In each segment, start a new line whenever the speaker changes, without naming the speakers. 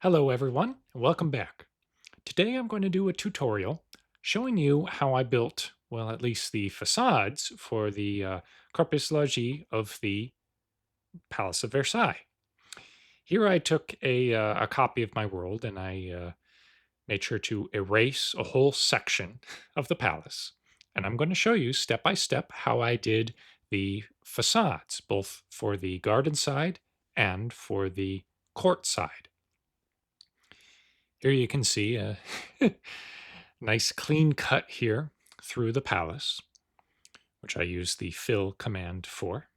Hello everyone, and welcome back. Today I'm going to do a tutorial showing you how I built, well, at least the facades for the Corpus Logis of the Palace of Versailles. Here I took a copy of my world and I made sure to erase a whole section of the palace. And I'm going to show you step by step how I did the facades, both for the garden side and for the court side. Here you can see a nice clean cut here through the palace, which I use the fill command for.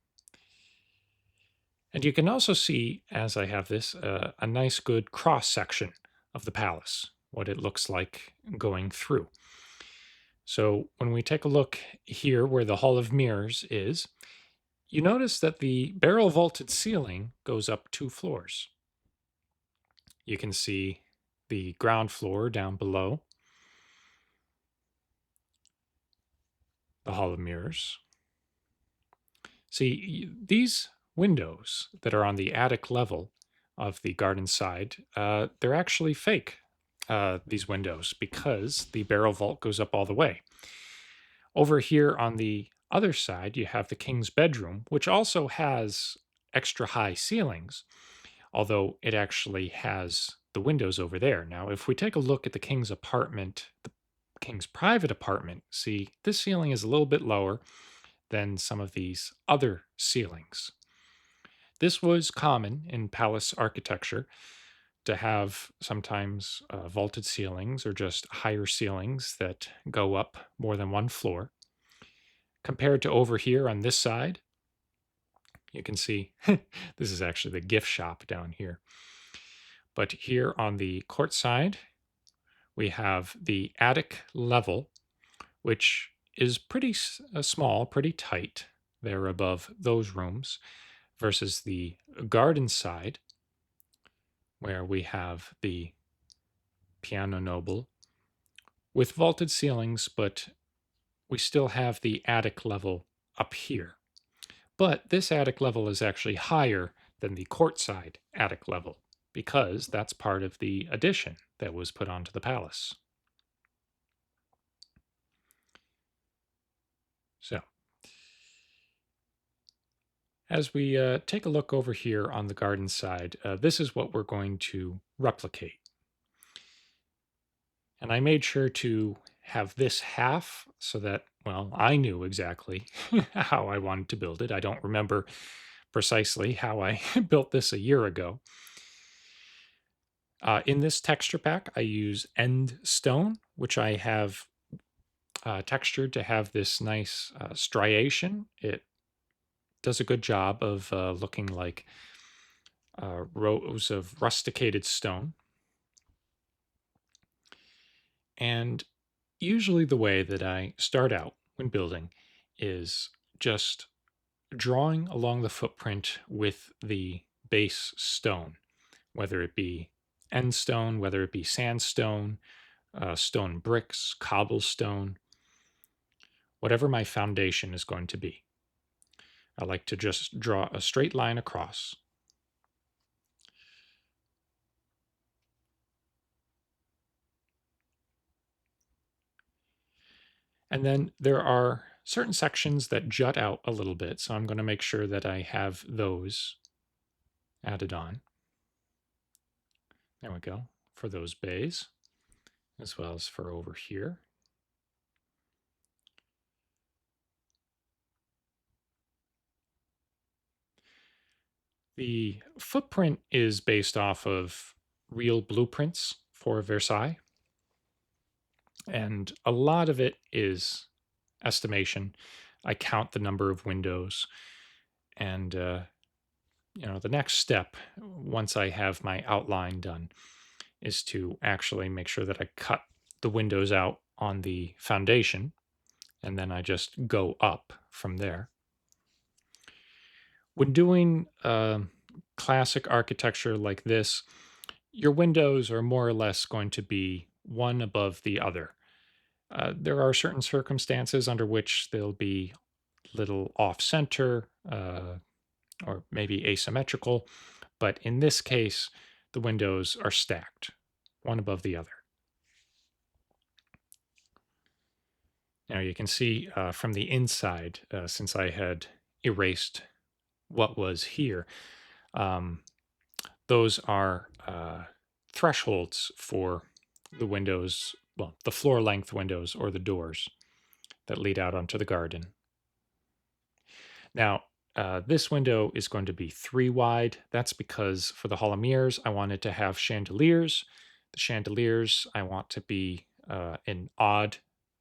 And you can also see, as I have this, a nice good cross section of the palace, what it looks like going through. So when we take a look here where the Hall of Mirrors is, you notice that the barrel vaulted ceiling goes up 2 floors. You can see the ground floor down below the Hall of Mirrors. See, these windows that are on the attic level of the garden side, they're actually fake, these windows, because the barrel vault goes up all the way. Over here on the other side, you have the king's bedroom, which also has extra high ceilings, although it actually has the windows over there. Now, if we take a look at the king's apartment, the king's private apartment, see, this ceiling is a little bit lower than some of these other ceilings. This was common in palace architecture to have sometimes vaulted ceilings or just higher ceilings that go up more than 1 floor. Compared to over here on this side, you can see this is actually the gift shop down here. But here on the court side, we have the attic level, which is pretty small, pretty tight there above those rooms, versus the garden side, where we have the piano noble with vaulted ceilings, but we still have the attic level up here. But this attic level is actually higher than the courtside attic level because that's part of the addition that was put onto the palace. So, as we take a look over here on the garden side, this is what we're going to replicate. And I made sure to have this half so that, well, I knew exactly how I wanted to build it. I don't remember precisely how I built this a year ago. In this texture pack, I use end stone, which I have textured to have this nice striation. It does a good job of looking like rows of rusticated stone. And usually the way that I start out when building is just drawing along the footprint with the base stone, whether it be end stone, whether it be sandstone, stone bricks, cobblestone, whatever my foundation is going to be. I like to just draw a straight line across. And then there are certain sections that jut out a little bit, so I'm going to make sure that I have those added on. There we go, for those bays, as well as for over here. The footprint is based off of real blueprints for Versailles, and a lot of it is estimation. I count the number of windows, and the next step, once I have my outline done, is to actually make sure that I cut the windows out on the foundation, and then I just go up from there. When doing classic architecture like this, your windows are more or less going to be one above the other. There are certain circumstances under which they'll be little off center or maybe asymmetrical, but in this case, the windows are stacked, one above the other. Now you can see from the inside, since I had erased what was here, um, those are thresholds for the windows, well, the floor length windows or the doors that lead out onto the garden. Now, this window is going to be 3 wide. That's because for the Hall of Mirrors, I wanted to have chandeliers. The chandeliers I want to be an odd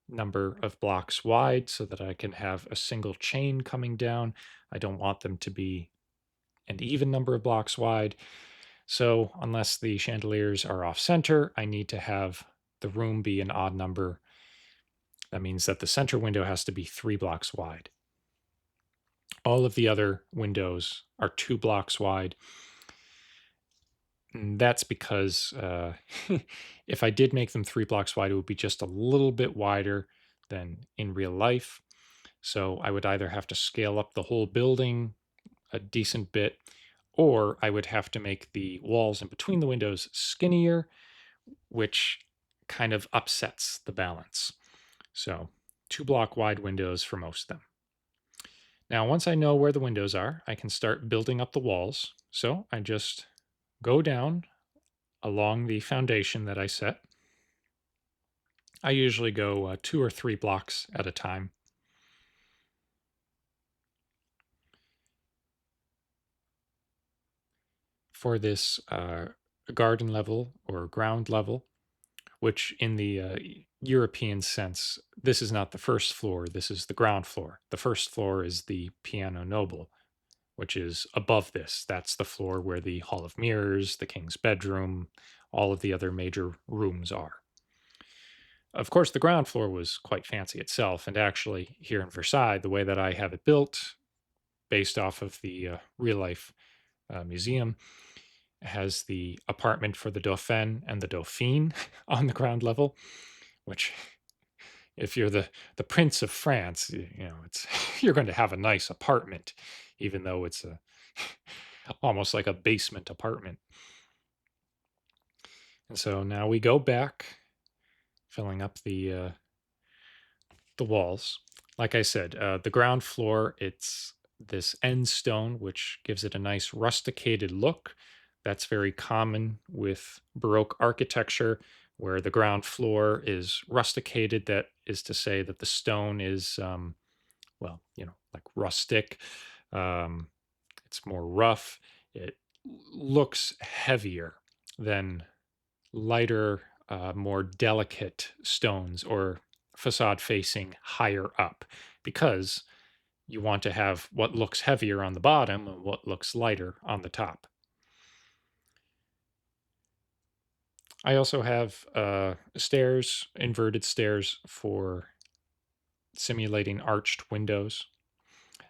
number of blocks wide so that I can have a single chain coming down. I don't want them to be an even number of blocks wide. So, unless the chandeliers are off center, I need to have the room be an odd number. That means that the center window has to be 3 blocks wide. All of the other windows are 2 blocks wide. And that's because if I did make them 3 blocks wide, it would be just a little bit wider than in real life. So I would either have to scale up the whole building a decent bit, or I would have to make the walls in between the windows skinnier, which kind of upsets the balance. So 2 block wide windows for most of them. Now, once I know where the windows are, I can start building up the walls. So I just go down along the foundation that I set. I usually go 2 or 3 blocks at a time. For this garden level or ground level, which in the European sense, this is not the first floor, this is the ground floor. The first floor is the piano noble, which is above this. That's the floor where the Hall of Mirrors, the King's bedroom, all of the other major rooms are. Of course, the ground floor was quite fancy itself, and actually, here in Versailles, the way that I have it built, based off of the real life museum, has the apartment for the Dauphin and the Dauphine on the ground level, which if you're the Prince of France, you know, it's you're going to have a nice apartment, even though it's a almost like a basement apartment. And so now we go back, filling up the walls. Like I said, the ground floor, it's this end stone, which gives it a nice rusticated look. That's very common with Baroque architecture, where the ground floor is rusticated. That is to say that the stone is, well, you know, like rustic. Um, it's more rough. It looks heavier than lighter, more delicate stones or facade facing higher up because you want to have what looks heavier on the bottom and what looks lighter on the top. I also have stairs, inverted stairs for simulating arched windows.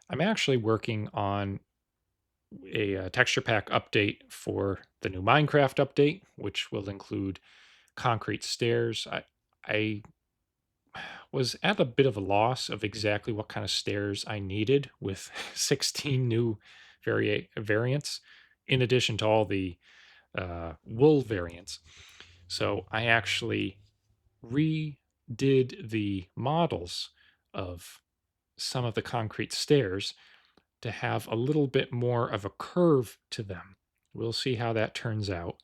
I'm actually working on a texture pack update for the new Minecraft update, which will include concrete stairs. I was at a bit of a loss of exactly what kind of stairs I needed with 16 new variants, in addition to all the wool variants. So I actually redid the models of some of the concrete stairs to have a little bit more of a curve to them. We'll see how that turns out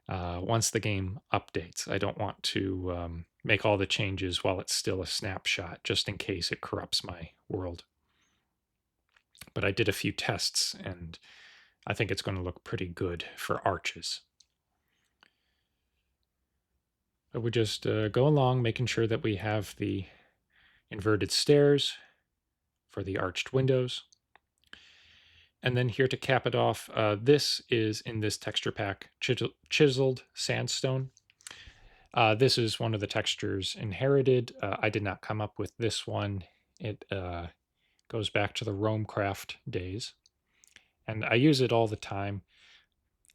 once the game updates. I don't want to make all the changes while it's still a snapshot, just in case it corrupts my world. But I did a few tests, and I think it's going to look pretty good for arches. But we just go along, making sure that we have the inverted stairs for the arched windows. And then here to cap it off, this is in this texture pack, chiseled sandstone. This is one of the textures inherited. I did not come up with this one. It goes back to the Romecraft days. And I use it all the time,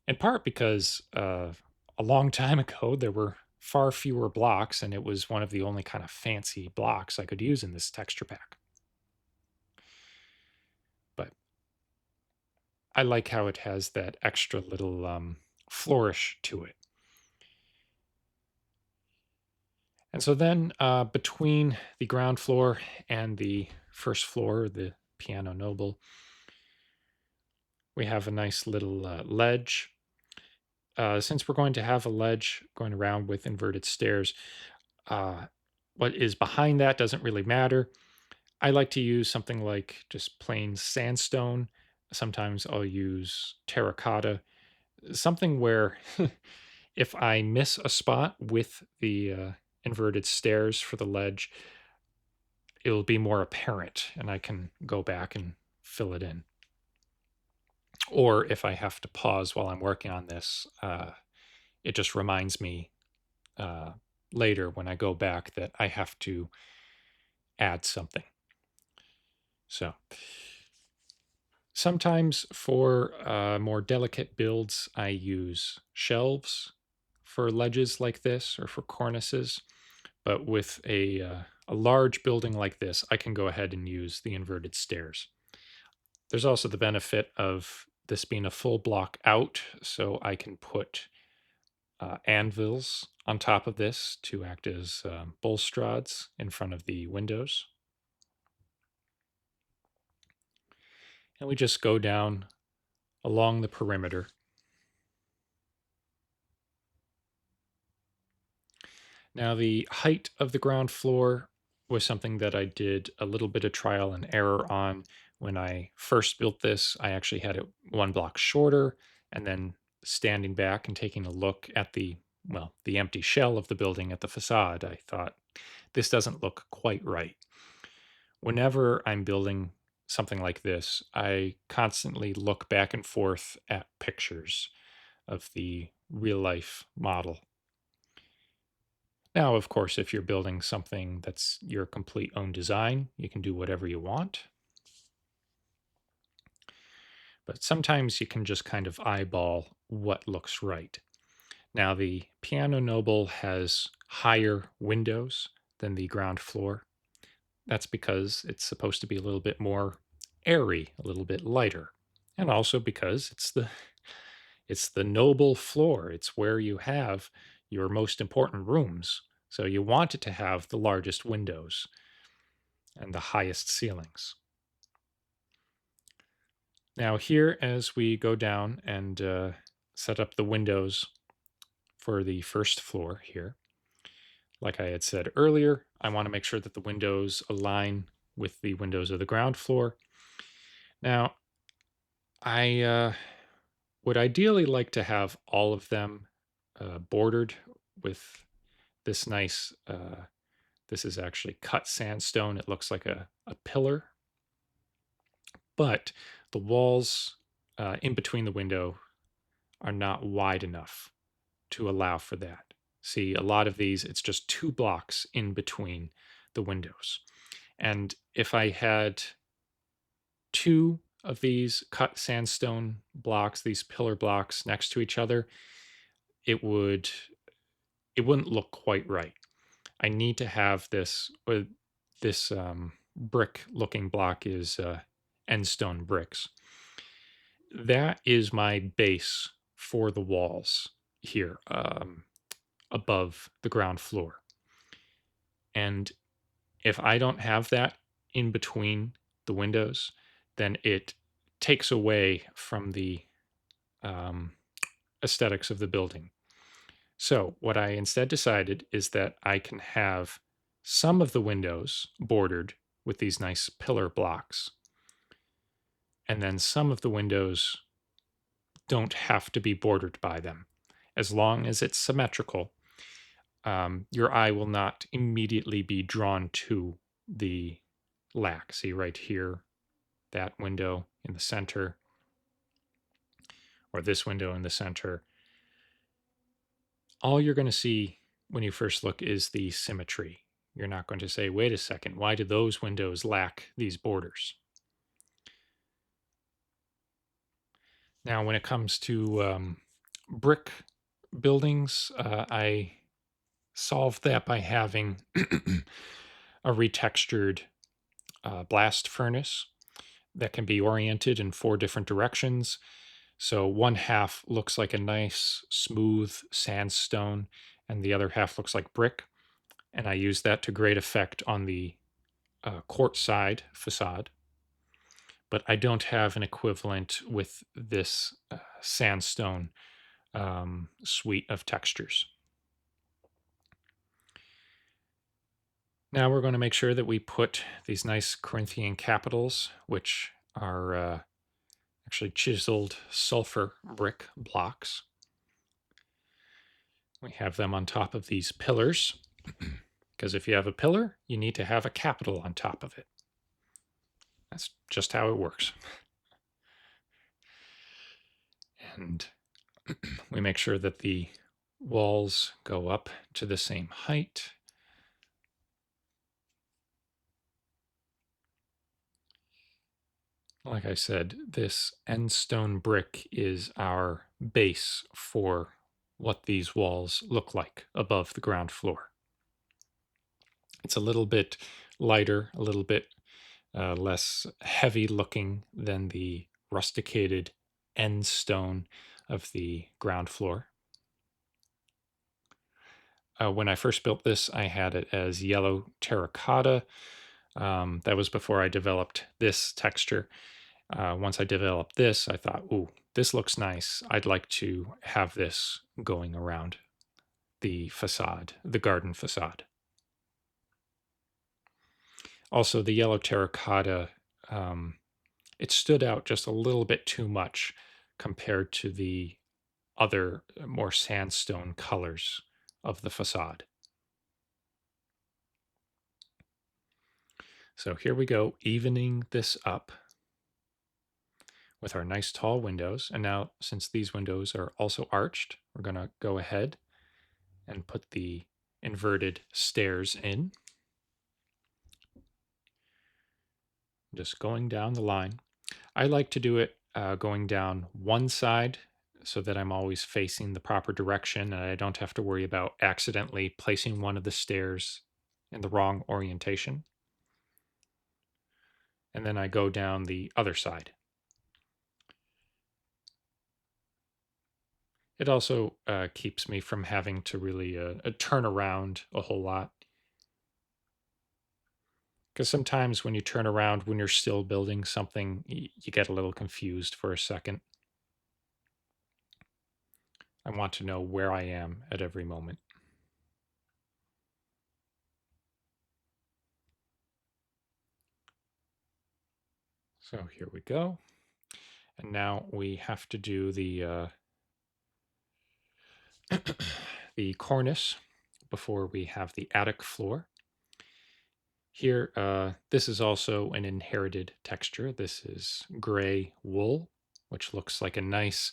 in part because a long time ago there were far fewer blocks, and it was one of the only kind of fancy blocks I could use in this texture pack. But I like how it has that extra little flourish to it. And so then between the ground floor and the first floor, the piano noble, we have a nice little ledge. Since we're going to have a ledge going around with inverted stairs, uh, what is behind that doesn't really matter. I like to use something like just plain sandstone. Sometimes I'll use terracotta, something where if I miss a spot with the inverted stairs for the ledge, it'll be more apparent and I can go back and fill it in. Or if I have to pause while I'm working on this, it just reminds me uh, later when I go back that I have to add something. So sometimes for more delicate builds, I use shelves for ledges like this or for cornices. But with a large building like this, I can go ahead and use the inverted stairs. There's also the benefit of this being a full block out, so I can put anvils on top of this to act as balustrades in front of the windows. And we just go down along the perimeter. Now, the height of the ground floor was something that I did a little bit of trial and error on. When I first built this, I actually had it one block shorter, and then standing back and taking a look at the empty shell of the building at the facade, I thought, this doesn't look quite right. Whenever I'm building something like this, I constantly look back and forth at pictures of the real life model. Now, of course, if you're building something that's your complete own design, you can do whatever you want. But sometimes you can just kind of eyeball what looks right. Now, the piano noble has higher windows than the ground floor. That's because it's supposed to be a little bit more airy, a little bit lighter. And also because it's the noble floor. It's where you have your most important rooms. So you want it to have the largest windows and the highest ceilings. Now here, as we go down and set up the windows for the first floor here, like I had said earlier, I want to make sure that the windows align with the windows of the ground floor. Now, I would ideally like to have all of them bordered with this nice, this is actually cut sandstone. It looks like a pillar, but the walls in between the window are not wide enough to allow for that. See, a lot of these, it's just 2 blocks in between the windows. And if I had 2 of these cut sandstone blocks, these pillar blocks next to each other, it wouldn't look quite right. I need to have this brick looking block is end stone bricks. That is my base for the walls here above the ground floor. And if I don't have that in between the windows, then it takes away from the um, aesthetics of the building. So, what I instead decided is that I can have some of the windows bordered with these nice pillar blocks, and then some of the windows don't have to be bordered by them. As long as it's symmetrical, your eye will not immediately be drawn to the lack. See right here, that window in the center, or this window in the center. All you're going to see when you first look is the symmetry. You're not going to say, wait a second, why do those windows lack these borders? Now, when it comes to brick buildings, I solved that by having a retextured blast furnace that can be oriented in 4 different directions. So one half looks like a nice smooth sandstone, and the other half looks like brick. And I use that to great effect on the court side facade. But I don't have an equivalent with this sandstone suite of textures. Now we're going to make sure that we put these nice Corinthian capitals, which are actually chiseled sulfur brick blocks. We have them on top of these pillars, because if you have a pillar, you need to have a capital on top of it. That's just how it works. And we make sure that the walls go up to the same height. Like I said, this end stone brick is our base for what these walls look like above the ground floor. It's a little bit lighter, a little bit less heavy looking than the rusticated end stone of the ground floor. When I first built this, I had it as yellow terracotta. That was before I developed this texture. Once I developed this, I thought, ooh, this looks nice. I'd like to have this going around the facade, the garden facade. Also, the yellow terracotta, it stood out just a little bit too much compared to the other more sandstone colors of the facade. So here we go, evening this up with our nice tall windows. And now, since these windows are also arched, we're going to go ahead and put the inverted stairs in. Just going down the line. I like to do it going down one side so that I'm always facing the proper direction and I don't have to worry about accidentally placing one of the stairs in the wrong orientation. And then I go down the other side. It also keeps me from having to really turn around a whole lot. Because sometimes when you turn around, when you're still building something, you get a little confused for a second. I want to know where I am at every moment. So here we go. And now we have to do the the cornice before we have the attic floor. Here, this is also an inherited texture. This is gray wool, which looks like a nice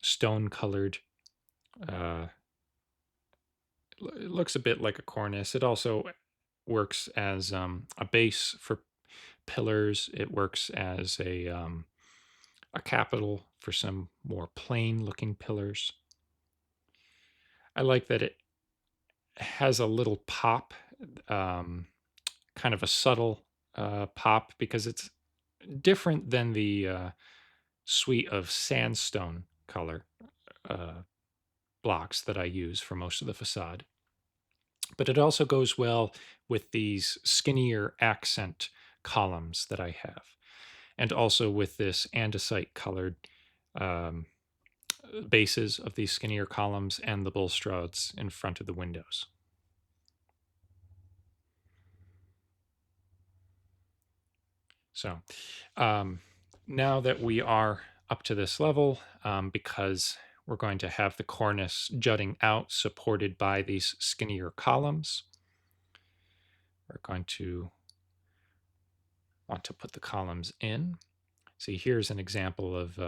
stone-colored. It looks a bit like a cornice. It also works as a base for pillars. It works as a capital for some more plain-looking pillars. I like that it has a little pop, kind of a subtle pop, because it's different than the suite of sandstone color blocks that I use for most of the facade. But it also goes well with these skinnier accent columns that I have, and also with this andesite colored um, bases of these skinnier columns and the balustrades in front of the windows. So now that we are up to this level, because we're going to have the cornice jutting out supported by these skinnier columns, we're going to want to put the columns in. See, here's an example of,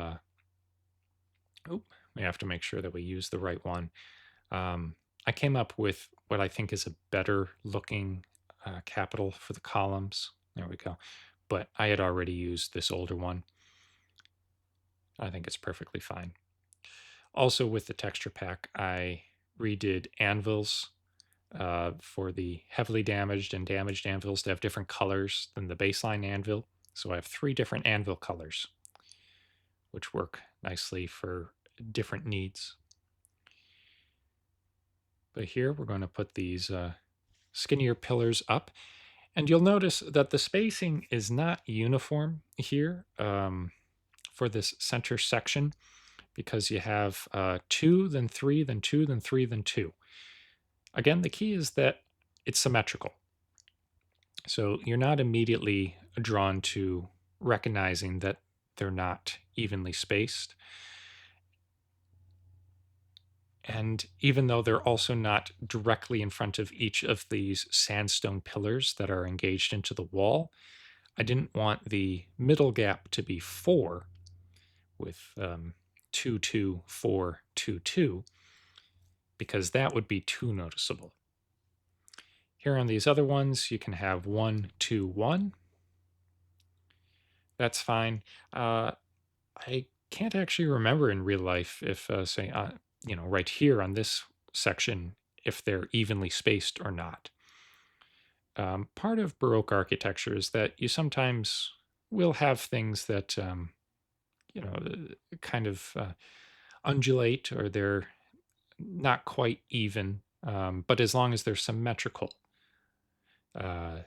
we have to make sure that we use the right one. I came up with what I think is a better looking capital for the columns. There we go. But I had already used this older one. I think it's perfectly fine. Also with the texture pack, I redid anvils for the heavily damaged and damaged anvils to have different colors than the baseline anvil. So I have 3 different anvil colors. which work nicely for different needs. But here we're going to put these skinnier pillars up. And you'll notice that the spacing is not uniform here for this center section because you have two, then three, then two, then three, then two. Again, the key is that it's symmetrical. So you're not immediately drawn to recognizing that they're not evenly spaced. And even though they're also not directly in front of each of these sandstone pillars that are engaged into the wall, I didn't want the middle gap to be 4 with 2, 2, 4, 2, 2, because that would be too noticeable. Here on these other ones, you can have 1, 2, 1. That's fine. I can't actually remember in real life if, say, right here on this section, if they're evenly spaced or not. Part of Baroque architecture is that you sometimes will have things that, kind of undulate or they're not quite even, but as long as they're symmetrical, uh,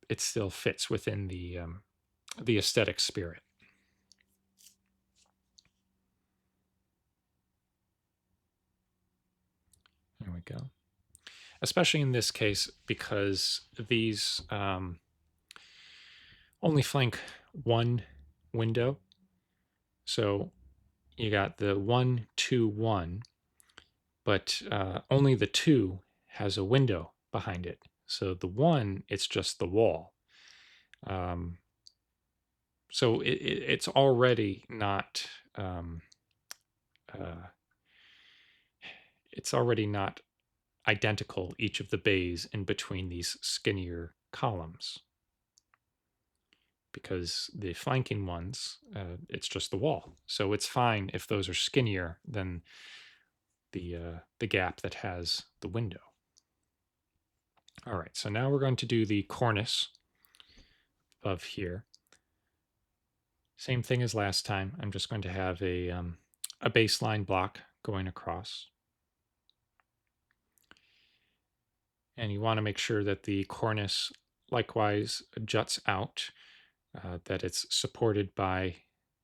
it still fits within the aesthetic spirit. There we go. Especially in this case, because these only flank one window. So you got the 1, 2, 1, but only the 2 has a window behind it. So the 1, it's just the wall. So it's already not uh, it's already not identical, each of the bays in between these skinnier columns, because the flanking ones, it's just the wall. So it's fine if those are skinnier than the gap that has the window. All right, so now we're going to do the cornice of here. Same thing as last time. I'm just going to have a baseline block going across. And you want to make sure that the cornice likewise juts out, that it's supported by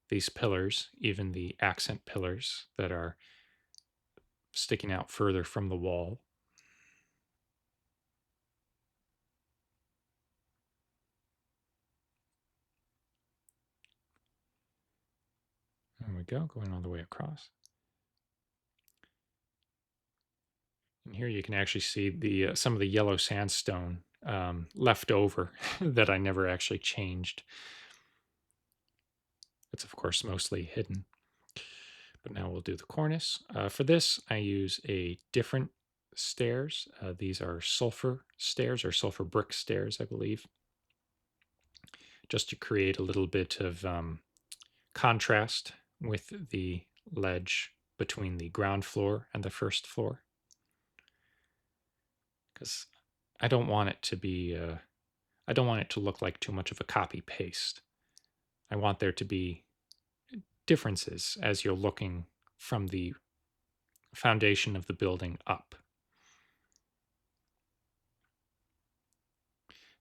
these pillars, even the accent pillars that are sticking out further from the wall. There we go, going all the way across. And here you can actually see the some of the yellow sandstone left over that I never actually changed. It's of course mostly hidden. But now we'll do the cornice. For this, I use a different stairs. These are sulfur stairs or sulfur brick stairs, I believe, just to create a little bit of contrast with the ledge between the ground floor and the first floor. Because I don't want it to be, I don't want it to look like too much of a copy paste. I want there to be differences as you're looking from the foundation of the building up.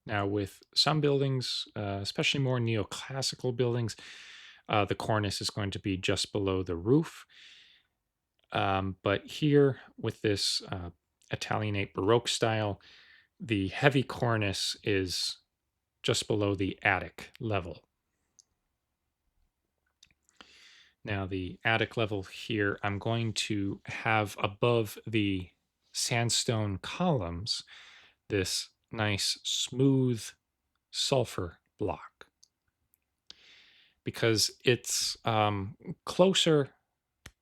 Now, with some buildings, especially more neoclassical buildings, the cornice is going to be just below the roof. But here, with this Italianate Baroque style, the heavy cornice is just below the attic level. Now, the attic level here, I'm going to have above the sandstone columns this nice smooth sulfur block, because it's closer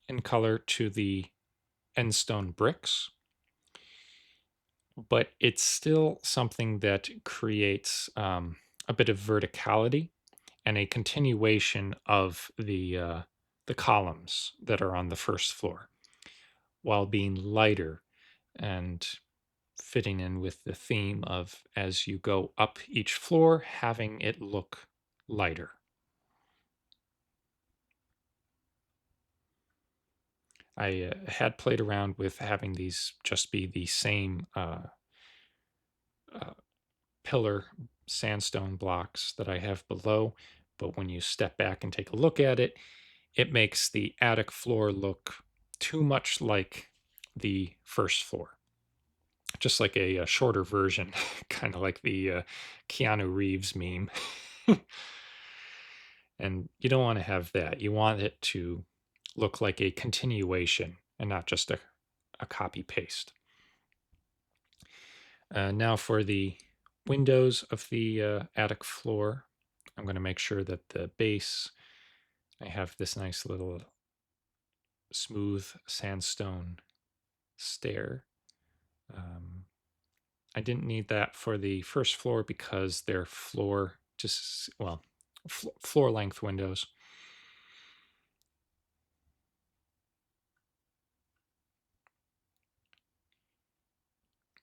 in color to the endstone bricks, but it's still something that creates a bit of verticality and a continuation of the columns that are on the first floor, while being lighter and fitting in with the theme of, as you go up each floor, having it look lighter. I had played around with having these just be the same uh, pillar sandstone blocks that I have below, but when you step back and take a look at it, it makes the attic floor look too much like the first floor, just like a shorter version, kind of like the Keanu Reeves meme. And you don't want to have that. You want it to look like a continuation and not just a copy paste. Now for the windows of the attic floor, I'm going to make sure that the base, I have this nice little smooth sandstone stair. Um, I didn't need that for the first floor because they're floor, just, well, floor length windows.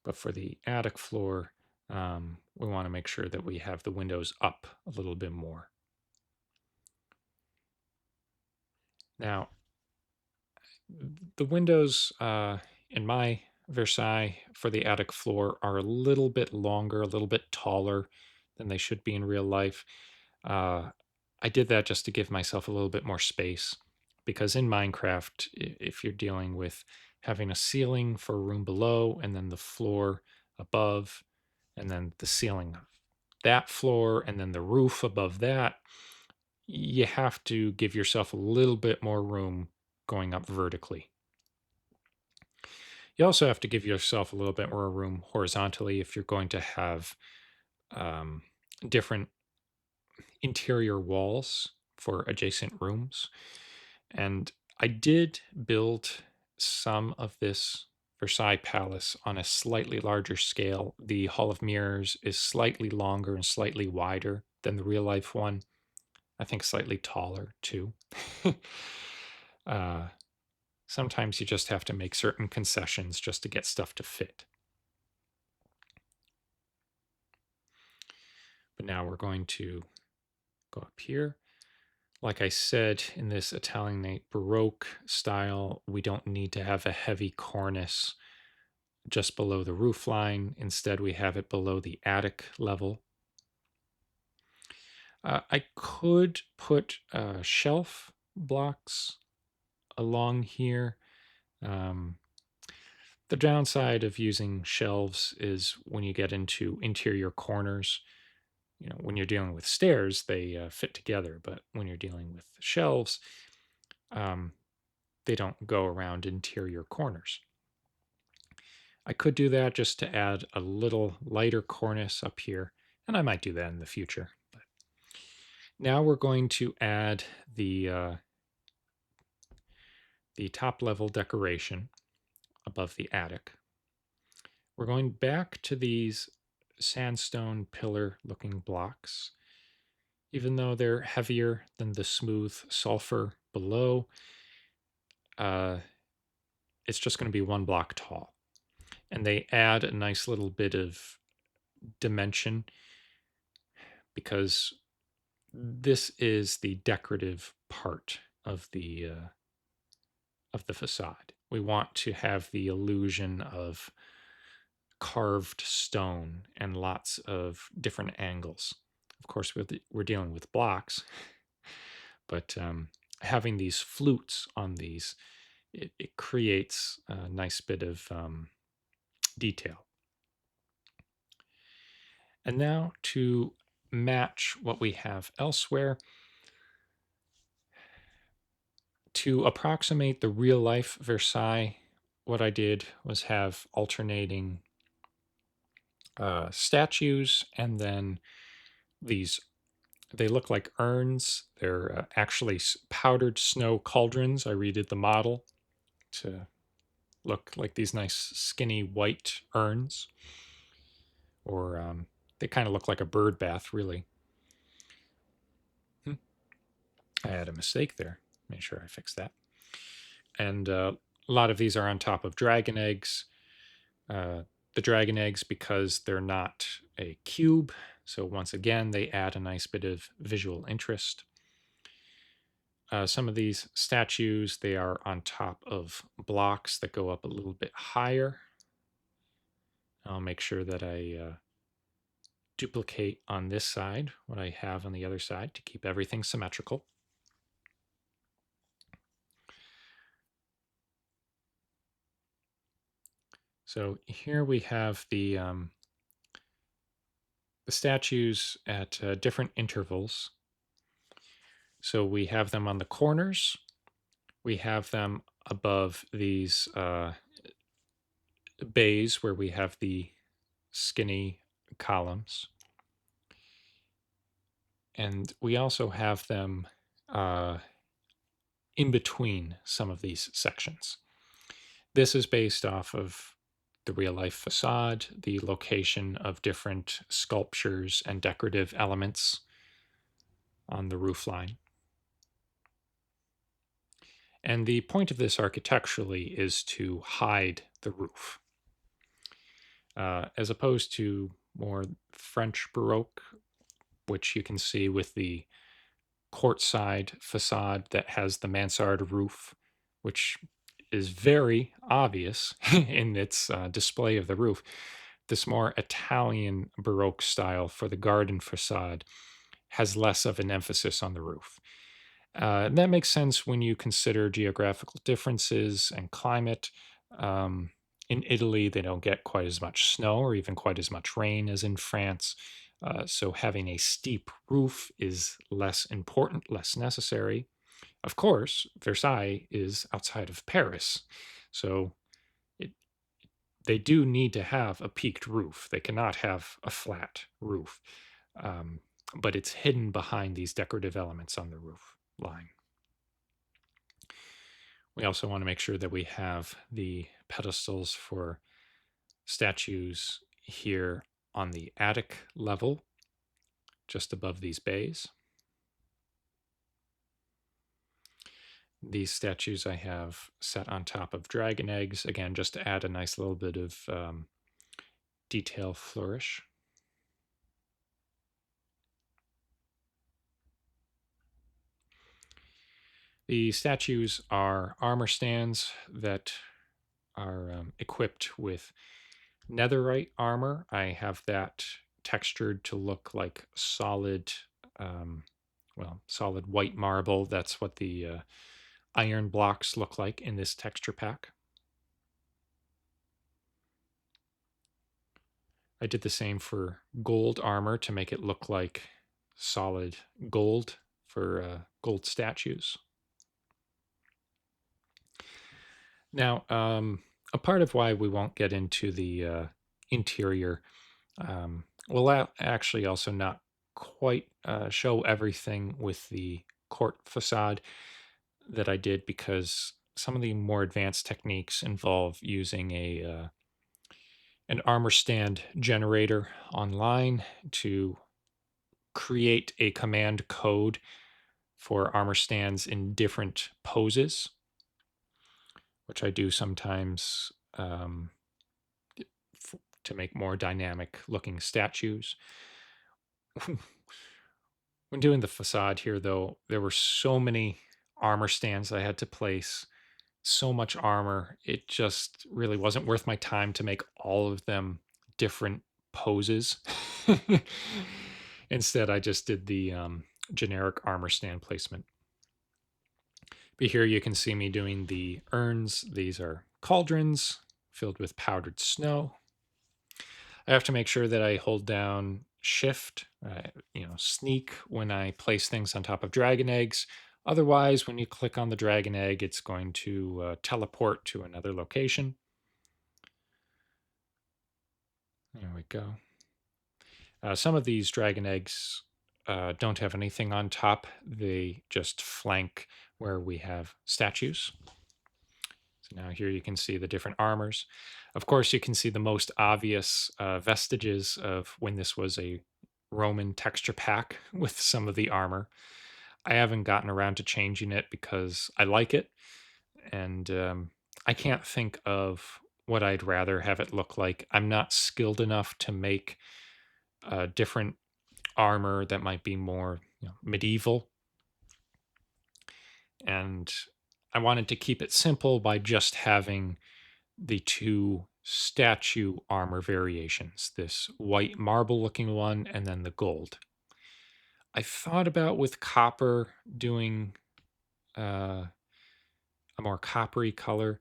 But for the attic floor, we want to make sure that we have the windows up a little bit more. Now, the windows in my Versailles for the attic floor are a little bit longer, a little bit taller than they should be in real life. Uh, I did that just to give myself a little bit more space because in Minecraft, if you're dealing with having a ceiling for a room below and then the floor above and then the ceiling of that floor and then the roof above that, you have to give yourself a little bit more room going up vertically. You also have to give yourself a little bit more room horizontally if you're going to have um, different interior walls for adjacent rooms. And I did build some of this Versailles Palace on a slightly larger scale. The Hall of Mirrors is slightly longer and slightly wider than the real life one. I think slightly taller too. uh, Sometimes you just have to make certain concessions just to get stuff to fit. But now we're going to go up here. Like I said, in this Italianate Baroque style, we don't need to have a heavy cornice just below the roof line. Instead, we have it below the attic level. I could put shelf blocks along here. Um, the downside of using shelves is when you get into interior corners. You know, when you're dealing with stairs, they fit together, but when you're dealing with shelves, um, they don't go around interior corners. I could do that just to add a little lighter cornice up here, and I might do that in the future. But now we're going to add the top level decoration above the attic. We're going back to these sandstone pillar looking blocks. Even though they're heavier than the smooth sulfur below, uh, it's just going to be one block tall. And they add a nice little bit of dimension because this is the decorative part of the facade. We want to have the illusion of carved stone and lots of different angles. Of course, we're dealing with blocks, but having these flutes on these, it creates a nice bit of detail. And now to match what we have elsewhere, to approximate the real life Versailles, what I did was have alternating statues and then these, they look like urns. They're actually powdered snow cauldrons. I redid the model to look like these nice skinny white urns, or they kind of look like a bird bath, really. I had a mistake there. Make sure I fix that. And a lot of these are on top of dragon eggs. The dragon eggs, because they're not a cube, so once again, they add a nice bit of visual interest. Some of these statues, they are on top of blocks that go up a little bit higher. I'll make sure that I duplicate on this side what I have on the other side to keep everything symmetrical. So here we have the statues at different intervals. So we have them on the corners. We have them above these bays where we have the skinny columns. And we also have them uh, in between some of these sections. This is based off of the real life facade, the location of different sculptures and decorative elements on the roof line. And the point of this architecturally is to hide the roof. As opposed to more French Baroque, which you can see with the courtside facade that has the mansard roof, which is very obvious in its display of the roof. This more Italian Baroque style for the garden facade has less of an emphasis on the roof. That makes sense when you consider geographical differences and climate. Um, in Italy, they don't get quite as much snow or even quite as much rain as in France. So having a steep roof is less important, less necessary. Of course, Versailles is outside of Paris. So it, they do need to have a peaked roof. They cannot have a flat roof. Um, but it's hidden behind these decorative elements on the roof line. We also want to make sure that we have the pedestals for statues here on the attic level, just above these bays. These statues I have set on top of dragon eggs, again, just to add a nice little bit of detail flourish. The statues are armor stands that are equipped with netherite armor. I have that textured to look like solid, solid white marble. That's what the iron blocks look like in this texture pack. I did the same for gold armor to make it look like solid gold for gold statues. Now, a part of why we won't get into the interior will actually also not quite show everything with the court facade that I did, because some of the more advanced techniques involve using an armor stand generator online to create a command code for armor stands in different poses, which I do sometimes to make more dynamic looking statues. When doing the facade here, though, there were so many armor stands I had to place, so much armor. It just really wasn't worth my time to make all of them different poses. Instead, I just did the generic armor stand placement. But here you can see me doing the urns. These are cauldrons filled with powdered snow. I have to make sure that I hold down shift, sneak when I place things on top of dragon eggs. Otherwise, when you click on the dragon egg, it's going to teleport to another location. There we go. Some of these dragon eggs don't have anything on top. They just flank where we have statues. So now here you can see the different armors. Of course, you can see the most obvious vestiges of when this was a Roman texture pack with some of the armor. I haven't gotten around to changing it because I like it, and I can't think of what I'd rather have it look like. I'm not skilled enough to make different armor that might be more medieval. And I wanted to keep it simple by just having the two statue armor variations, this white marble looking one and then the gold. I thought about with copper doing uh, a more coppery color.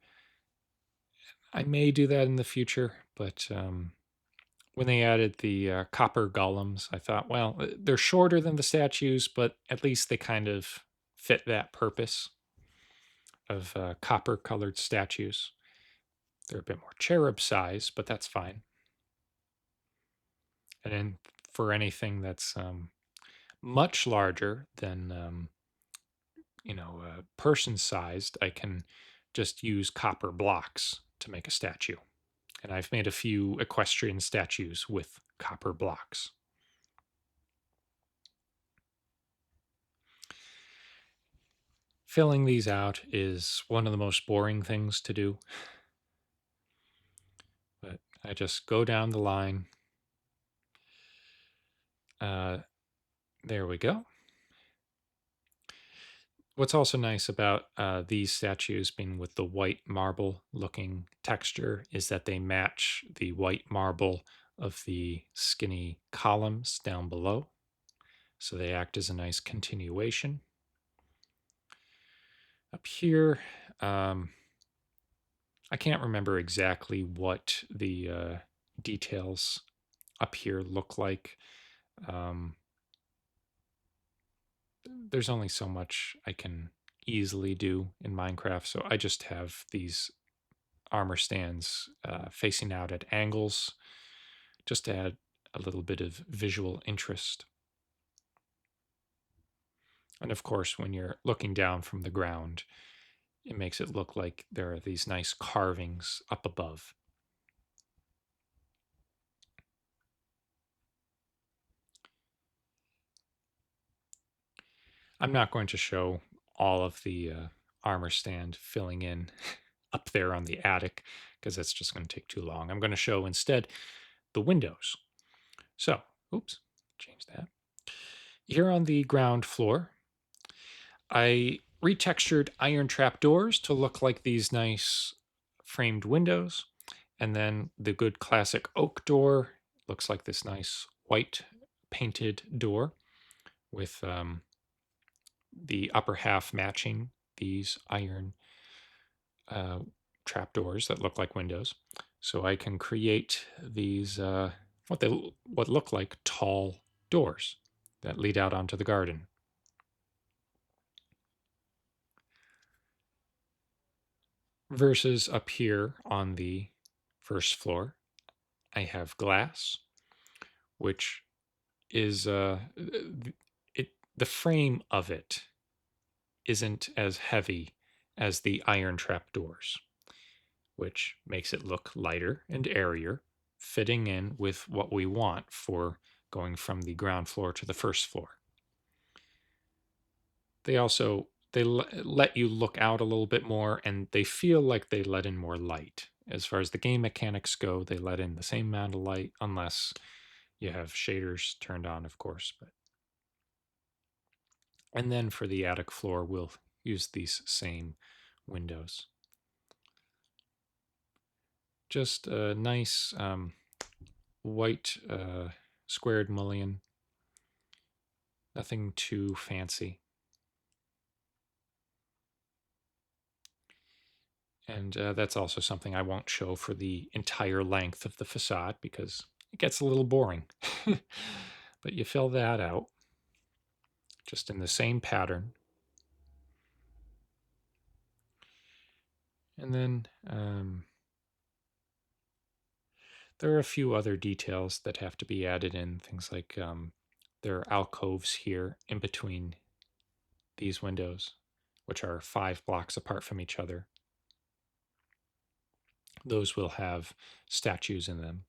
I may do that in the future, but when they added the copper golems, I thought, well, they're shorter than the statues, but at least they kind of fit that purpose of copper colored statues. They're a bit more cherub size, but that's fine. And then for anything that's much larger than person sized, I can just use copper blocks to make a statue. And I've made a few equestrian statues with copper blocks. Filling these out is one of the most boring things to do, but I just go down the line. Uh, there we go. What's also nice about these statues being with the white marble looking texture is that they match the white marble of the skinny columns down below. So they act as a nice continuation. Up here, I can't remember exactly what the details up here look like. Um, there's only so much I can easily do in Minecraft, so I just have these armor stands facing out at angles just to add a little bit of visual interest. And of course, when you're looking down from the ground, it makes it look like there are these nice carvings up above. I'm not going to show all of the armor stand filling in up there on the attic because that's just going to take too long. I'm going to show instead the windows. So, oops, change that. Here on the ground floor, I retextured iron trap doors to look like these nice framed windows. And then the good classic oak door looks like this nice white painted door with the upper half matching these iron uh, trapdoors that look like windows. So I can create these what look like tall doors that lead out onto the garden. Versus up here on the first floor, I have glass, which is the frame of it isn't as heavy as the iron trap doors, which makes it look lighter and airier, fitting in with what we want for going from the ground floor to the first floor. They also let you look out a little bit more, and they feel like they let in more light. As far as the game mechanics go, they let in the same amount of light, unless you have shaders turned on, of course. But and then for the attic floor, we'll use these same windows. Just a nice white squared mullion. Nothing too fancy. And that's also something I won't show for the entire length of the facade because it gets a little boring. But you fill that out just in the same pattern. And then there are a few other details that have to be added in. Things like there are alcoves here in between these windows, which are 5 blocks apart from each other. Those will have statues in them.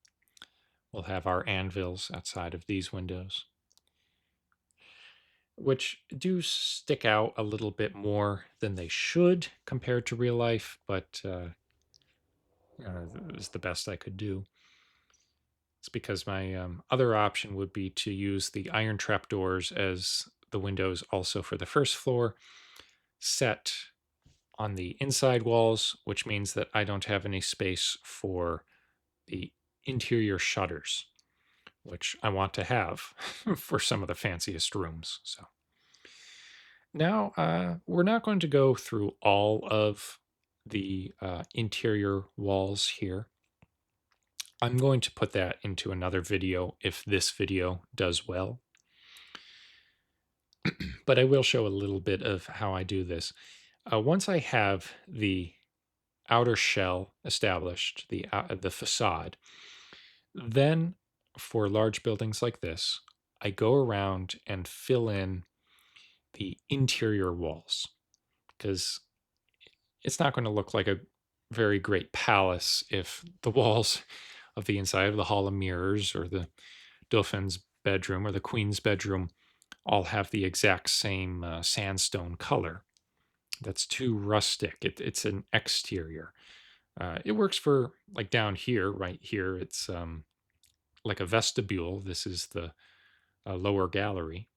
We'll have our anvils outside of these windows, which do stick out a little bit more than they should compared to real life, but it was the best I could do. It's because my other option would be to use the iron trap doors as the windows also for the first floor, set on the inside walls, which means that I don't have any space for the interior shutters, which I want to have for some of the fanciest rooms. So now we're not going to go through all of the interior walls here. I'm going to put that into another video if this video does well. But I will show a little bit of how I do this. Once I have the outer shell established, the facade, then for large buildings like this, I go around and fill in the interior walls because it's not going to look like a very great palace if the walls of the inside of the Hall of Mirrors or the Dauphin's bedroom or the Queen's bedroom all have the exact same sandstone color. That's too rustic. It's an exterior. It works for like down here, right here. It's like a vestibule. This is the lower gallery.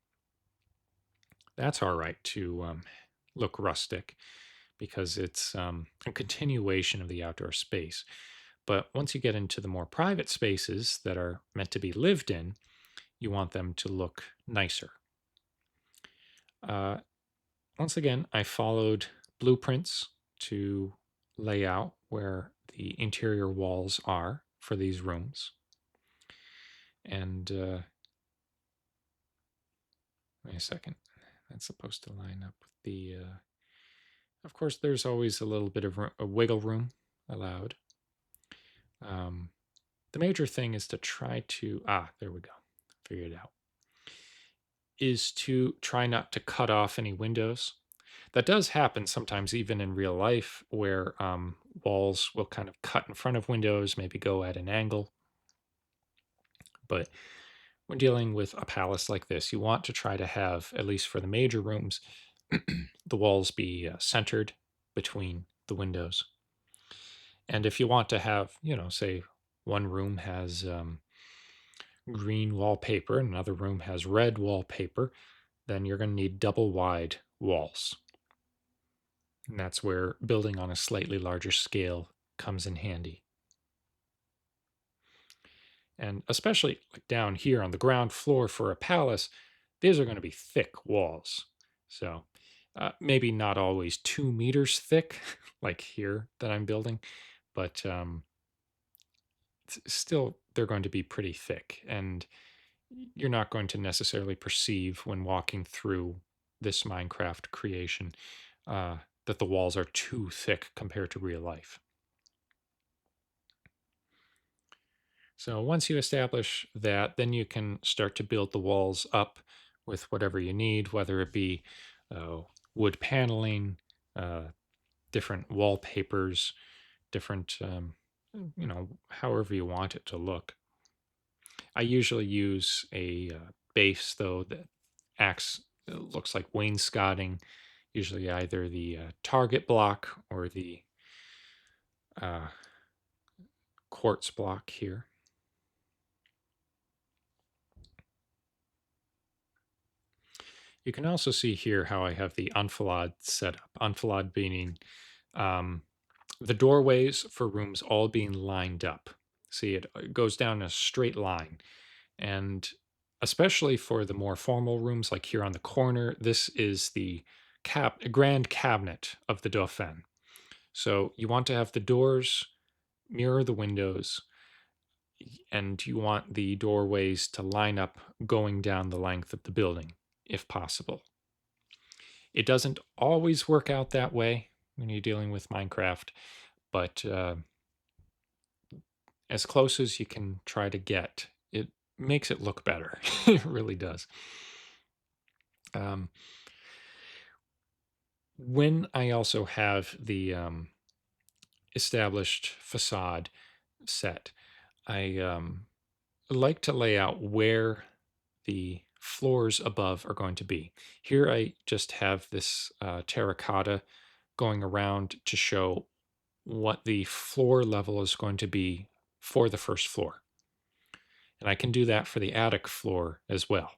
That's all right to look rustic because it's a continuation of the outdoor space. But once you get into the more private spaces that are meant to be lived in, you want them to look nicer. Once again, I followed blueprints to lay out where the interior walls are for these rooms. And wait a second, that's supposed to line up with the. Of course, there's always a little bit of a wiggle room allowed. The major thing is to try to there we go, figured it out. Is to try not to cut off any windows. That does happen sometimes, even in real life, where walls will kind of cut in front of windows, maybe go at an angle. But when dealing with a palace like this, you want to try to have, at least for the major rooms, the walls be centered between the windows. And if you want to have, say one room has green wallpaper and another room has red wallpaper, then you're going to need double wide walls. And that's where building on a slightly larger scale comes in handy. And especially like down here on the ground floor for a palace, these are going to be thick walls. So maybe not always 2 meters thick, like here that I'm building, but still they're going to be pretty thick. And you're not going to necessarily perceive when walking through this Minecraft creation that the walls are too thick compared to real life. So once you establish that, then you can start to build the walls up with whatever you need, whether it be wood paneling, different wallpapers, different, however you want it to look. I usually use a base, though, that looks like wainscoting, usually either the target block or the quartz block here. You can also see here how I have the enfilade set up. Enfilade meaning the doorways for rooms all being lined up. See, it goes down a straight line. And especially for the more formal rooms, like here on the corner, this is the grand cabinet of the Dauphin. So you want to have the doors mirror the windows, and you want the doorways to line up going down the length of the building, if possible. It doesn't always work out that way when you're dealing with Minecraft, but as close as you can try to get, it makes it look better. It really does. When I also have the established facade set, I like to lay out where the floors above are going to be. Here I just have this terracotta going around to show what the floor level is going to be for the first floor. And I can do that for the attic floor as well.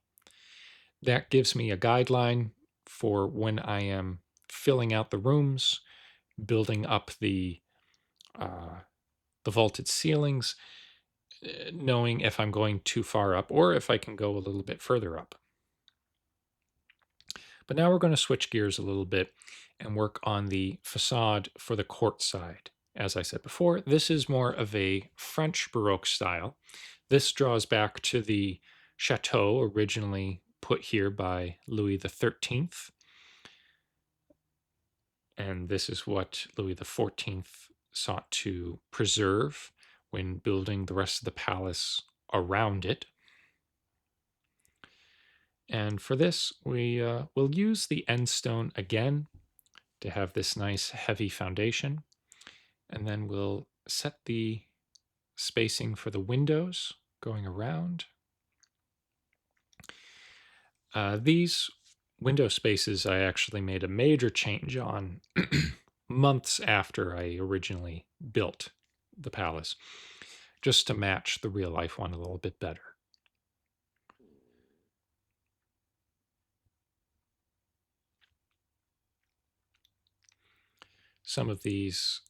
That gives me a guideline for when I am filling out the rooms, building up uh, the vaulted ceilings, knowing if I'm going too far up or if I can go a little bit further up. But now we're going to switch gears a little bit and work on the facade for the court side. As I said before, this is more of a French Baroque style. This draws back to the chateau originally put here by Louis XIII. And this is what Louis XIV sought to preserve when building the rest of the palace around it. And for this, we will use the end stone again to have this nice heavy foundation. And then we'll set the spacing for the windows going around. These window spaces I actually made a major change on months after I originally built the palace, just to match the real life one a little bit better. Some of these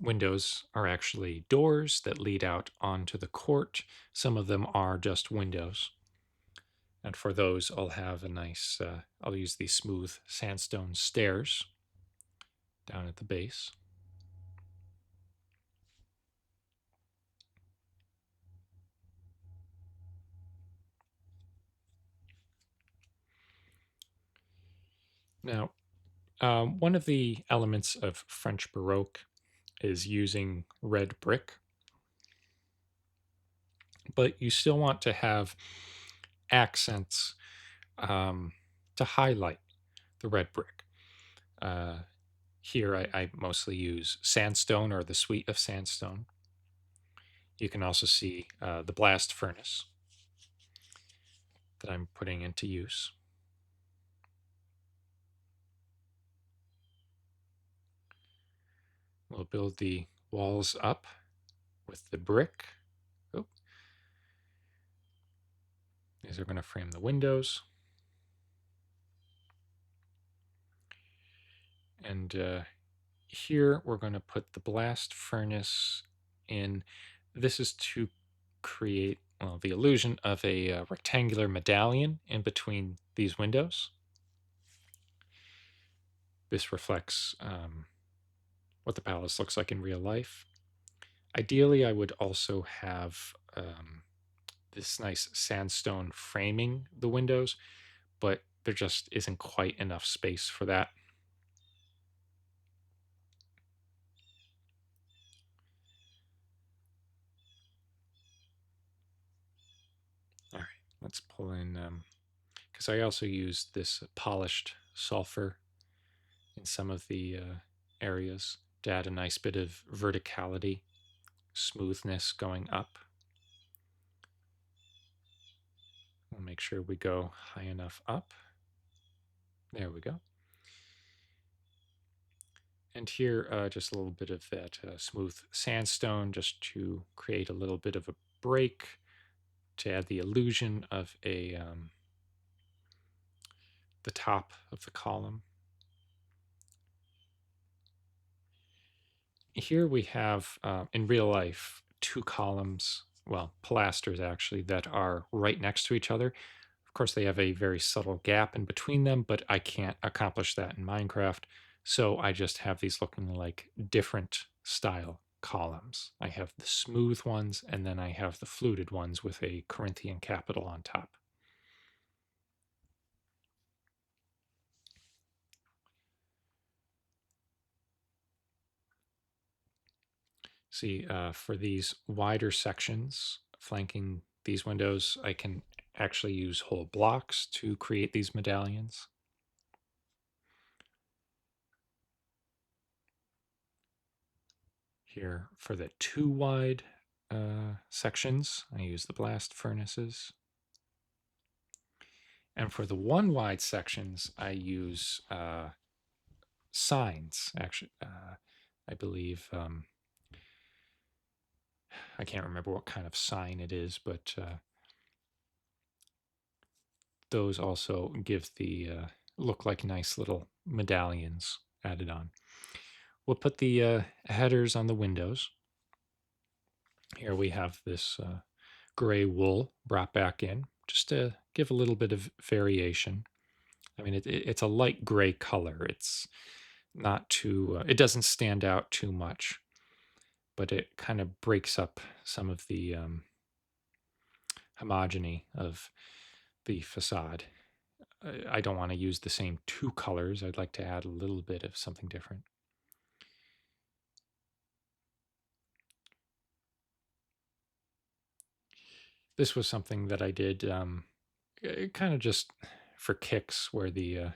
windows are actually doors that lead out onto the court. Some of them are just windows. And for those, I'll have a nice, I'll use these smooth sandstone stairs down at the base. Now, one of the elements of French Baroque is using red brick, but you still want to have accents to highlight the red brick. Here I mostly use sandstone or the suite of sandstone. You can also see the blast furnace that I'm putting into use. We'll build the walls up with the brick. Oh. These are going to frame the windows. And here we're going to put the blast furnace in. This is to create the illusion of a rectangular medallion in between these windows. This reflects what the palace looks like in real life. Ideally, I would also have this nice sandstone framing the windows, but there just isn't quite enough space for that. All right, let's pull in, because I also used this polished sulfur in some of the areas to add a nice bit of verticality, smoothness going up. We'll make sure we go high enough up. There we go. And here, just a little bit of that smooth sandstone just to create a little bit of a break, to add the illusion of the top of the column. Here we have, in real life, two columns, well, pilasters actually, that are right next to each other. Of course, they have a very subtle gap in between them, but I can't accomplish that in Minecraft. So I just have these looking like different style columns. I have the smooth ones, and then I have the fluted ones with a Corinthian capital on top. See, for these wider sections flanking these windows, I can actually use whole blocks to create these medallions. Here, for the too wide sections, I use the blast furnaces. And for the one wide sections, I use signs. Actually, I believe, I can't remember what kind of sign it is, but those also give the look like nice little medallions added on. We'll put the headers on the windows. Here we have this gray wool brought back in just to give a little bit of variation. I mean, it's a light gray color. It's not too, it doesn't stand out too much, but it kind of breaks up some of the homogeny of the facade. I don't want to use the same two colors. I'd like to add a little bit of something different. This was something that I did kind of just for kicks, where the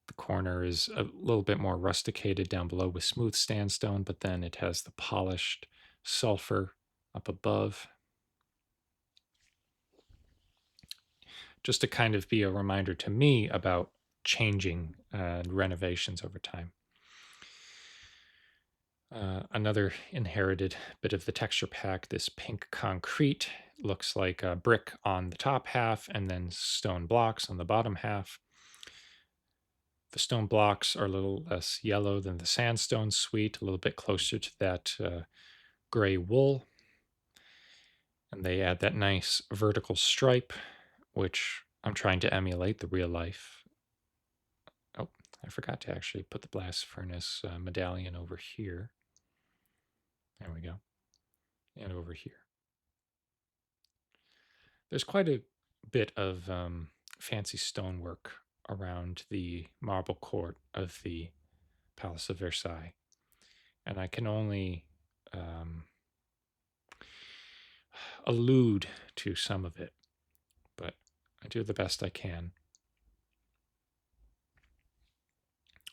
the corner is a little bit more rusticated down below with smooth sandstone, but then it has the polished sulfur up above. Just to kind of be a reminder to me about changing renovations over time. Another inherited bit of the texture pack, this pink concrete, looks like a brick on the top half and then stone blocks on the bottom half. The stone blocks are a little less yellow than the sandstone suite, a little bit closer to that gray wool. And they add that nice vertical stripe, which I'm trying to emulate the real life. Oh, I forgot to actually put the blast furnace medallion over here. There we go. And over here. There's quite a bit of fancy stonework around the marble court of the Palace of Versailles. And I can only allude to some of it, but I do the best I can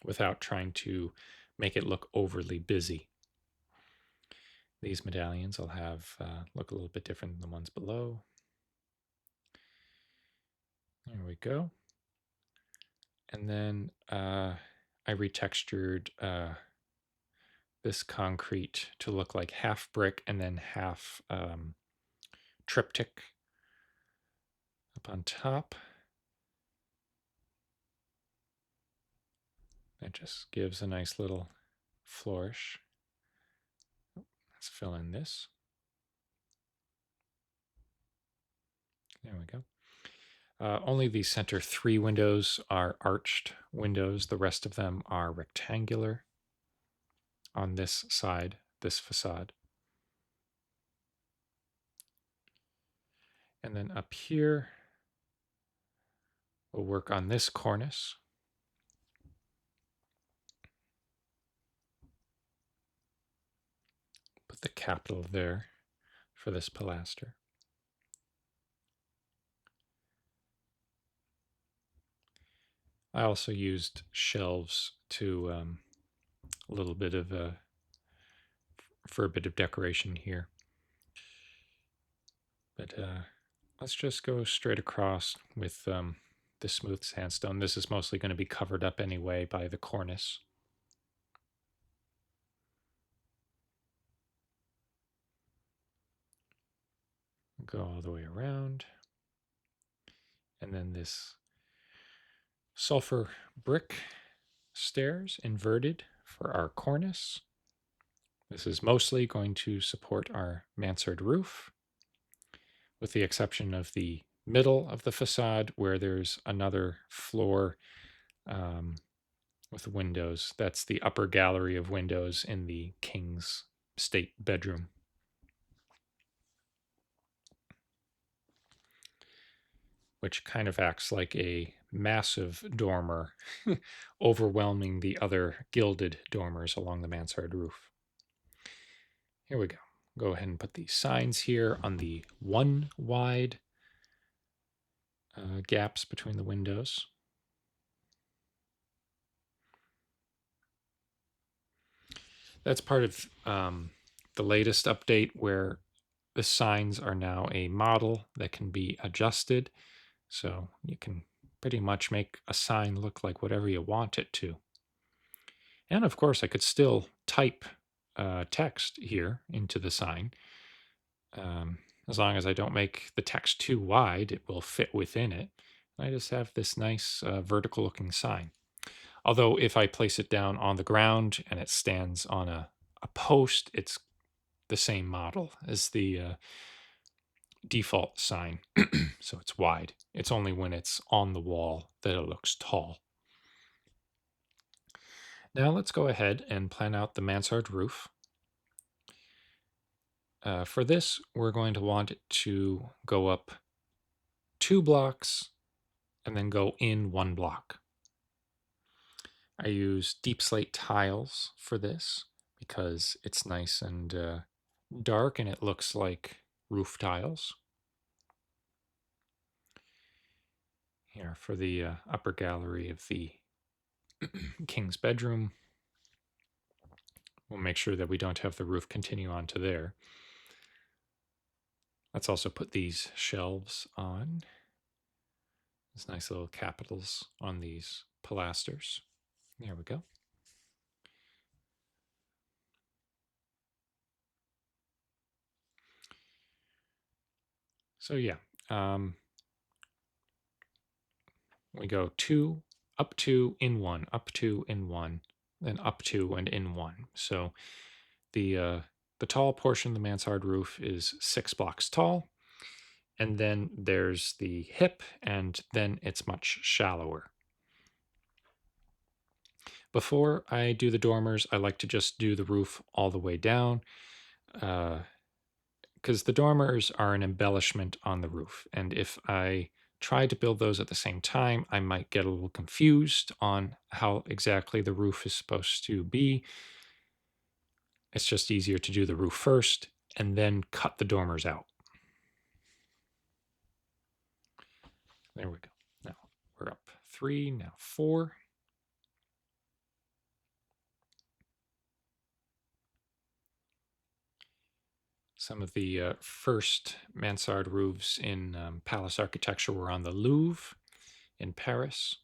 without trying to make it look overly busy. These medallions I'll have look a little bit different than the ones below. There we go. And then I retextured this concrete to look like half brick and then half triptych up on top. That just gives a nice little flourish. Let's fill in this. There we go. Only the center 3 windows are arched windows. The rest of them are rectangular on this side, this facade. And then up here, we'll work on this cornice. Put the capital there for this pilaster. I also used shelves to a little bit of for a bit of decoration here. But let's just go straight across with the smooth sandstone. This is mostly going to be covered up anyway by the cornice. Go all the way around. And then this sulfur brick stairs inverted for our cornice. This is mostly going to support our mansard roof, with the exception of the middle of the facade where there's another floor with windows. That's the upper gallery of windows in the king's state bedroom. Which kind of acts like a massive dormer, overwhelming the other gilded dormers along the mansard roof. Here we go. Go ahead and put the signs here on the 1 wide gaps between the windows. That's part of the latest update, where the signs are now a model that can be adjusted. So you can pretty much make a sign look like whatever you want it to. And of course, I could still type text here into the sign. As long as I don't make the text too wide, it will fit within it. I just have this nice vertical looking sign. Although if I place it down on the ground and it stands on a post, it's the same model as the default sign. So it's wide. It's only when it's on the wall that it looks tall. Now let's go ahead and plan out the mansard roof. For this, we're going to want it to go up 2 blocks and then go in 1 block. I use deep slate tiles for this because it's nice and dark and it looks like roof tiles. Here for the upper gallery of the king's bedroom. We'll make sure that we don't have the roof continue on to there. Let's also put these shelves on. These nice little capitals on these pilasters. There we go. So yeah, we go 2, up 2, in 1, up 2, in 1, then up 2 and in 1. So the tall portion of the mansard roof is 6 blocks tall, and then there's the hip, and then it's much shallower. Before I do the dormers, I like to just do the roof all the way down, because the dormers are an embellishment on the roof. And if I try to build those at the same time, I might get a little confused on how exactly the roof is supposed to be. It's just easier to do the roof first and then cut the dormers out. There we go. Now we're up 3, now 4. Some of the first mansard roofs in palace architecture were on the Louvre in Paris.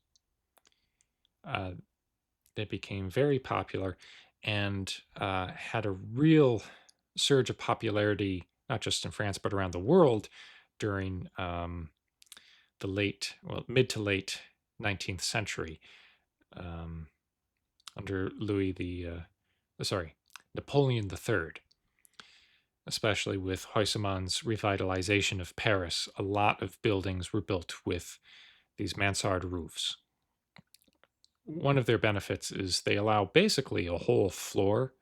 They became very popular and had a real surge of popularity, not just in France, but around the world during the mid to late 19th century under Napoleon III. Especially with Haussmann's revitalization of Paris, a lot of buildings were built with these mansard roofs. One of their benefits is they allow basically a whole floor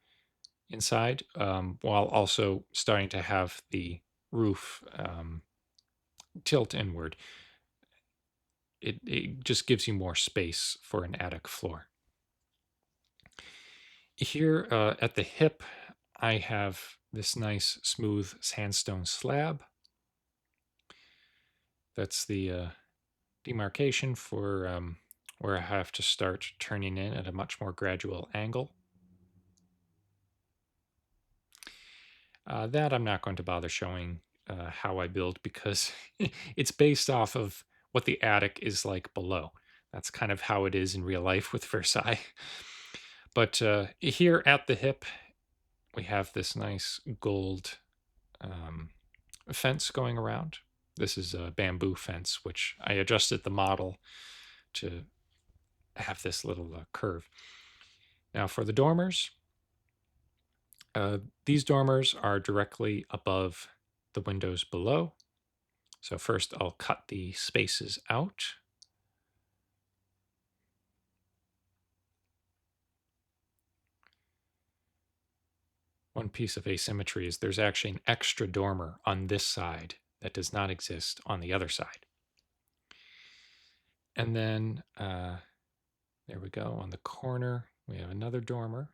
inside, while also starting to have the roof tilt inward. It just gives you more space for an attic floor. Here at the hip, I have this nice smooth sandstone slab. That's the demarcation for where I have to start turning in at a much more gradual angle. That I'm not going to bother showing how I build because it's based off of what the attic is like below. That's kind of how it is in real life with Versailles. But here at the hip, we have this nice gold fence going around. This is a bamboo fence, which I adjusted the model to have this little curve. Now for the dormers, these dormers are directly above the windows below. So first I'll cut the spaces out. One piece of asymmetry is there's actually an extra dormer on this side that does not exist on the other side. And then there we go, on the corner we have another dormer.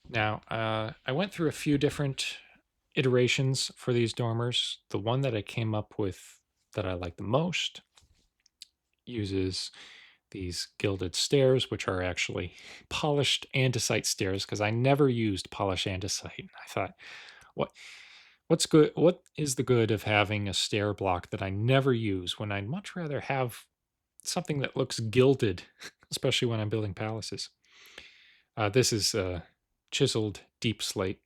Now I went through a few different iterations for these dormers. The one that I came up with that I like the most uses these gilded stairs, which are actually polished andesite stairs, because I never used polished andesite. I thought, what's good? What is the good of having a stair block that I never use when I'd much rather have something that looks gilded, especially when I'm building palaces? This is chiseled deep slate.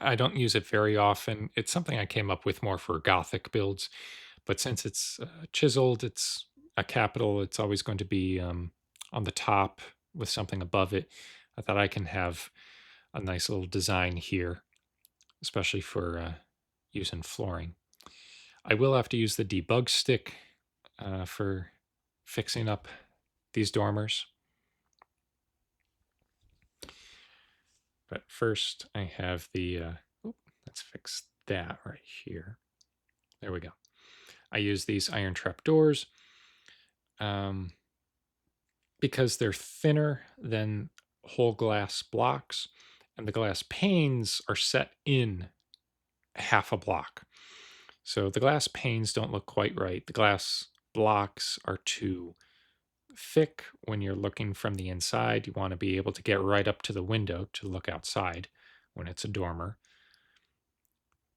I don't use it very often. It's something I came up with more for Gothic builds, but since it's chiseled, it's a capital, it's always going to be on the top with something above it. I thought I can have a nice little design here, especially for using flooring. I will have to use the debug stick for fixing up these dormers. But first I have the, let's fix that right here. There we go. I use these iron trap doors because they're thinner than whole glass blocks, and the glass panes are set in half a block. So the glass panes don't look quite right. The glass blocks are too thick when you're looking from the inside. You want to be able to get right up to the window to look outside when it's a dormer.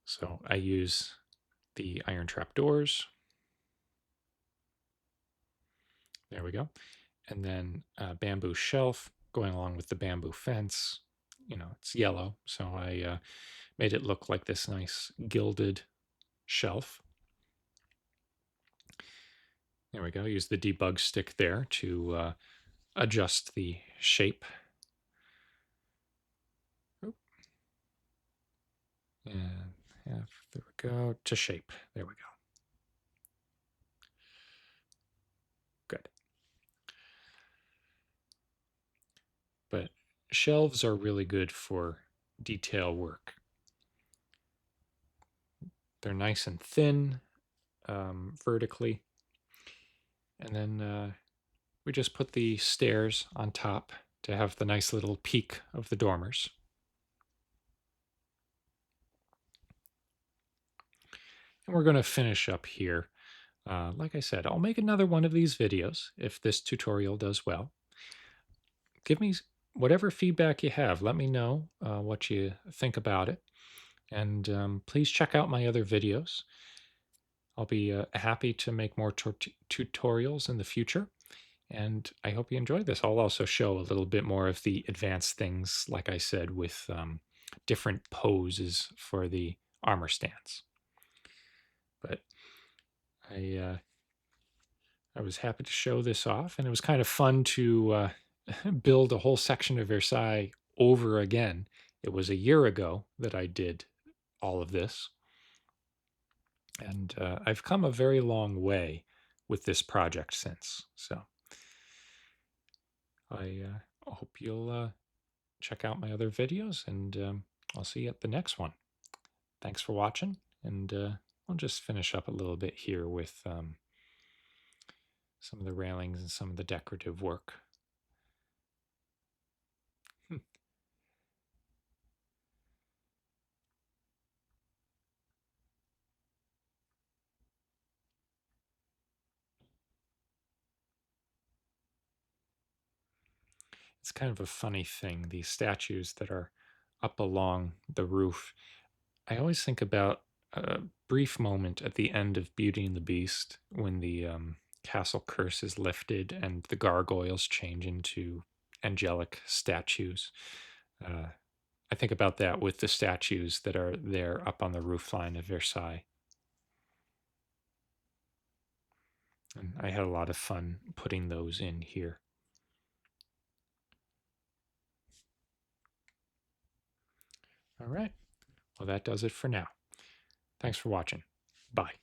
So I use the iron trap doors. There we go. And then a bamboo shelf going along with the bamboo fence. You know, it's yellow, so I made it look like this nice gilded shelf. There we go. Use the debug stick there to adjust the shape. Oop. And there we go, to shape. There we go. Good. But shelves are really good for detail work. They're nice and thin vertically. And then we just put the stairs on top to have the nice little peak of the dormers. And we're going to finish up here. Like I said, I'll make another one of these videos if this tutorial does well. Give me whatever feedback you have. Let me know what you think about it. And please check out my other videos. I'll be happy to make more tutorials in the future. And I hope you enjoyed this. I'll also show a little bit more of the advanced things, like I said, with different poses for the armor stands. But I was happy to show this off, and it was kind of fun to build a whole section of Versailles over again. It was a year ago that I did all of this, and I've come a very long way with this project since. So I hope you'll check out my other videos, and I'll see you at the next one. Thanks for watching, and I'll just finish up a little bit here with some of the railings and some of the decorative work. It's kind of a funny thing, these statues that are up along the roof. I always think about a brief moment at the end of Beauty and the Beast when the castle curse is lifted and the gargoyles change into angelic statues. Uh, I think about that with the statues that are there up on the roofline of Versailles. And I had a lot of fun putting those in here. All right. Well, that does it for now. Thanks for watching. Bye.